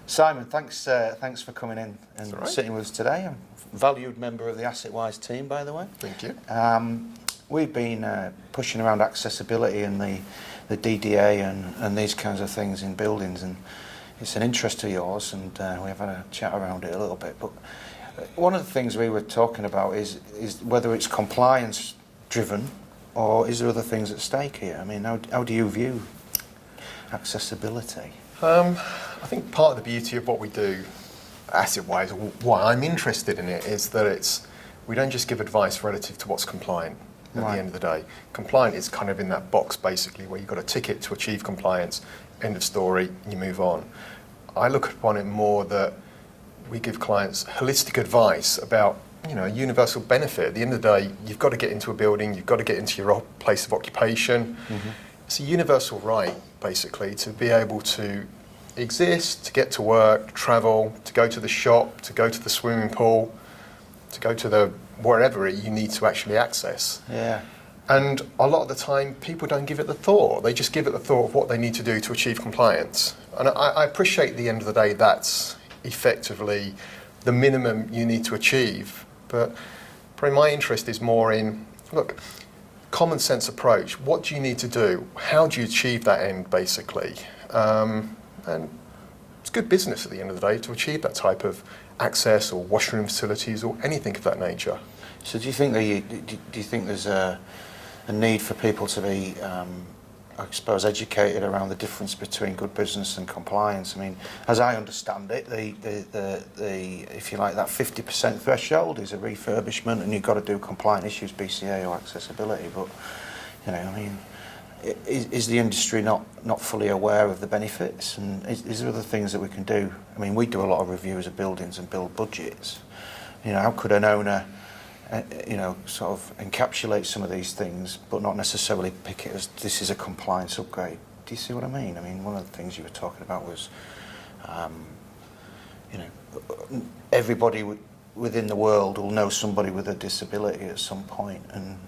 Simon, thanks for coming in and right. sitting with us today. I'm a valued member of the Assetwize team, by the way. Thank you. We've been pushing around accessibility and the DDA and these kinds of things in buildings, and it's an interest of yours, and we've had a chat around it a little bit. But one of the things we were talking about is whether it's compliance driven or is there other things at stake here? I mean, how do you view accessibility? I think part of the beauty of what we do, Assetwize, or why I'm interested in it, is that we don't just give advice relative to what's compliant at the end of the day. Compliant is kind of in that box, basically, where you've got a ticket to achieve compliance, end of story, and you move on. I look upon it more that we give clients holistic advice about, universal benefit. At the end of the day, you've got to get into a building, you've got to get into your place of occupation. Mm-hmm. It's a universal right, basically, to be able to exist, to get to work, travel, to go to the shop, to go to the swimming pool, to go to the wherever you need to actually access. Yeah. And a lot of the time, people don't give it the thought. They just give it the thought of what they need to do to achieve compliance. And I appreciate at the end of the day that's effectively the minimum you need to achieve. But probably my interest is more in, look, common sense approach. What do you need to do? How do you achieve that end, basically? And it's good business at the end of the day to achieve that type of access or washroom facilities or anything of that nature. So do you think there's a need for people to be, I suppose, educated around the difference between good business and compliance? I mean, as I understand it, the if you like, that 50% threshold is a refurbishment, and you've got to do compliant issues, BCA or accessibility. But is the industry not fully aware of the benefits? And is there other things that we can do? I mean, we do a lot of reviews of buildings and build budgets. How could an owner, sort of encapsulate some of these things, but not necessarily pick it as this is a compliance upgrade? Do you see what I mean? I mean, one of the things you were talking about was, everybody within the world will know somebody with a disability at some point, and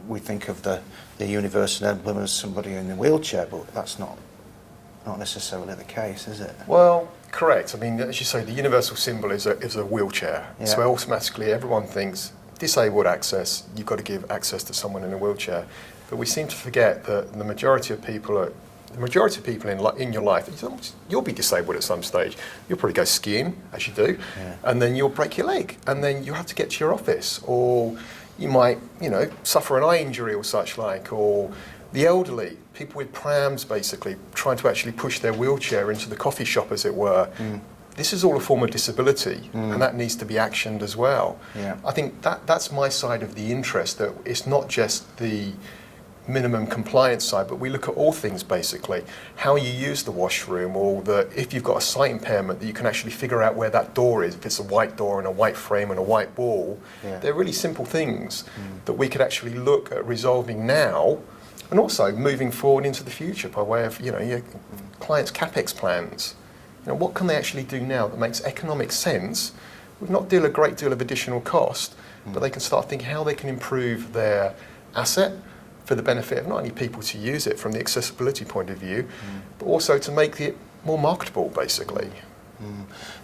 we think of the universal emblem as somebody in a wheelchair, but that's not necessarily the case, is it? Well, correct. I mean, as you say, the universal symbol is a wheelchair. Yeah. So automatically everyone thinks disabled access, you've got to give access to someone in a wheelchair. But we seem to forget that the majority of people in your life, you'll be disabled at some stage. You'll probably go skiing, as you do, and then you'll break your leg, and then you have to get to your office, or you might, suffer an eye injury or such like, or the elderly, people with prams basically, trying to actually push their wheelchair into the coffee shop, as it were. Mm. This is all a form of disability, and that needs to be actioned as well. Yeah. I think that's my side of the interest, that it's not just the minimum compliance side, but we look at all things basically. How you use the washroom, or if you've got a sight impairment, that you can actually figure out where that door is, if it's a white door and a white frame and a white wall. Yeah. They're really simple things that we could actually look at resolving now, and also moving forward into the future by way of your clients' CapEx plans. What can they actually do now that makes economic sense, would not deal a great deal of additional cost, but they can start thinking how they can improve their asset for the benefit of not only people to use it from the accessibility point of view, but also to make it more marketable, basically.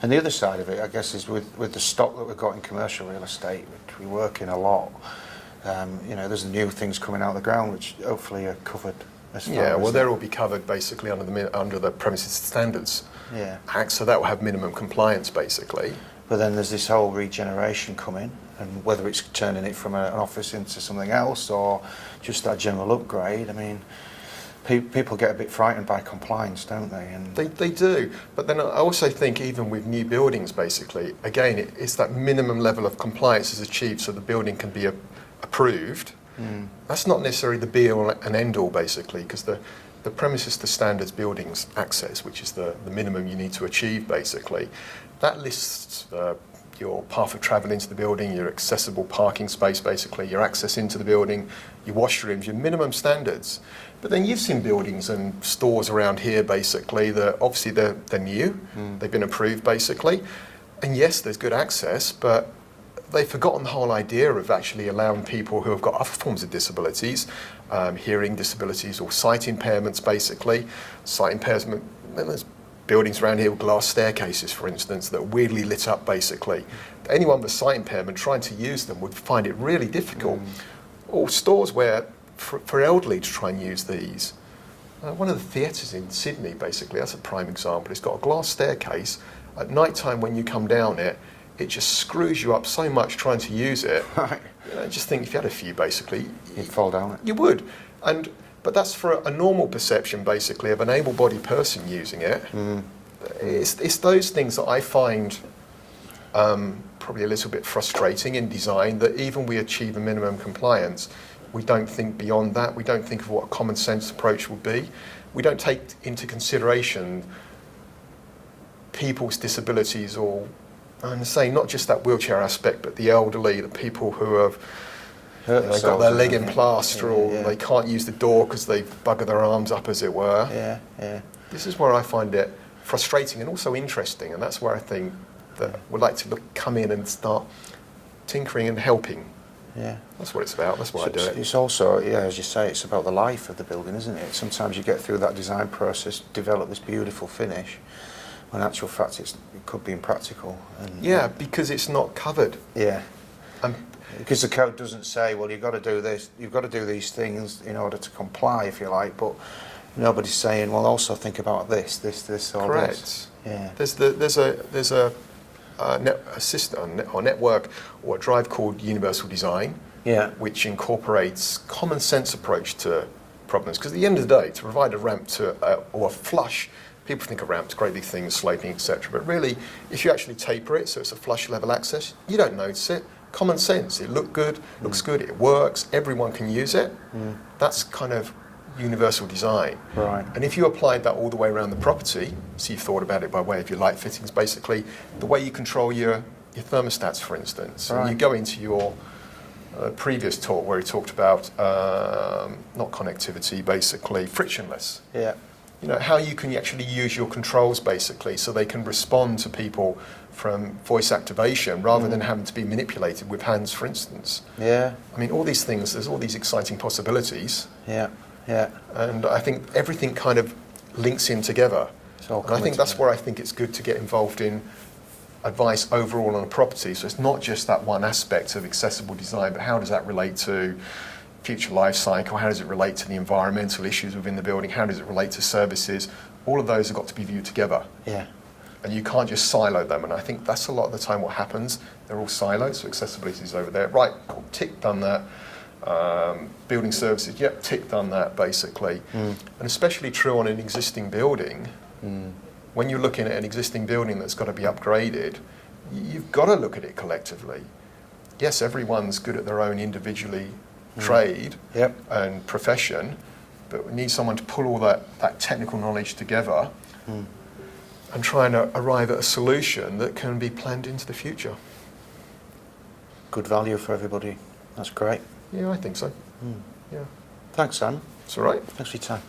And the other side of it, I guess, is with the stock that we've got in commercial real estate, which we work in a lot. There's new things coming out of the ground, which hopefully are covered. They'll all be covered basically under the Premises Standards Act, so that will have minimum compliance basically. But then there's this whole regeneration coming, and whether it's turning it from an office into something else or just that general upgrade. I mean, people get a bit frightened by compliance, don't they? And they do. But then I also think even with new buildings, basically, again, it's that minimum level of compliance is achieved so the building can be approved. That's not necessarily the be-all and end-all, basically, because the Premises to Standards Buildings Access, which is the minimum you need to achieve, basically, that lists your path of travel into the building, your accessible parking space, basically, your access into the building, your washrooms, your minimum standards. But then you've seen buildings and stores around here, basically, that obviously they're new, they've been approved, basically, and yes, there's good access, but they've forgotten the whole idea of actually allowing people who have got other forms of disabilities, hearing disabilities or sight impairments, basically. Sight impairment, there's buildings around here with glass staircases, for instance, that are weirdly lit up basically. Anyone with sight impairment trying to use them would find it really difficult. Or stores where, for elderly to try and use these. One of the theatres in Sydney, basically, that's a prime example. It's got a glass staircase. At night time when you come down it, it just screws you up so much trying to use it. Right. You know, just think if you had a few, basically, You'd fall down it. you would. But that's for a normal perception, basically, of an able-bodied person using it. It's those things that I find probably a little bit frustrating in design, that even we achieve a minimum compliance, we don't think beyond that. We don't think of what a common sense approach would be. We don't take into consideration people's disabilities, or I'm saying not just that wheelchair aspect, but the elderly, the people who have they've got their leg in plaster, or they can't use the door because they've buggered their arms up, as it were. Yeah. This is where I find it frustrating and also interesting, and that's where I think that we'd like to come in and start tinkering and helping. Yeah. That's what it's about. That's why I do it. It's also, as you say, it's about the life of the building, isn't it? Sometimes you get through that design process, develop this beautiful finish, when in actual fact it could be impractical. And, because it's not covered. Yeah. Because the code doesn't say, well, you've got to do this, you've got to do these things in order to comply, if you like, but nobody's saying, well, also think about this, or Correct. this. Yeah. There's a system or network or a drive called Universal Design, which incorporates common sense approach to problems. Because at the end of the day, to provide a ramp or a flush, people think of ramps, great big things, sloping, etc. But really, if you actually taper it so it's a flush level access, you don't notice it. Common sense. It looks good, it works, everyone can use it. That's kind of universal design. Right. And if you applied that all the way around the property, so you've thought about it by way of your light fittings, basically, the way you control your thermostats, for instance. Right. And you go into your previous talk where he talked about, not connectivity, basically, frictionless. Yeah. You know, how you can actually use your controls, basically, so they can respond to people from voice activation rather than having to be manipulated with hands, for instance. Yeah. I mean, all these things, there's all these exciting possibilities. Yeah. And I think everything kind of links in together. And I think that's where I think it's good to get involved in advice overall on a property. So it's not just that one aspect of accessible design, but how does that relate to future life cycle? How does it relate to the environmental issues within the building? How does it relate to services? All of those have got to be viewed together. Yeah. And you can't just silo them. And I think that's a lot of the time what happens. They're all siloed, so accessibility is over there. Right, cool, tick, done that. Building services, yep, tick, done that, basically. And especially true on an existing building. When you're looking at an existing building that's got to be upgraded, you've got to look at it collectively. Yes, everyone's good at their own individually trade and profession, but we need someone to pull all that technical knowledge together and try and arrive at a solution that can be planned into the future. Good value for everybody. That's great. Yeah, I think so. Yeah. Thanks, Sam. It's all right. Thanks for your time.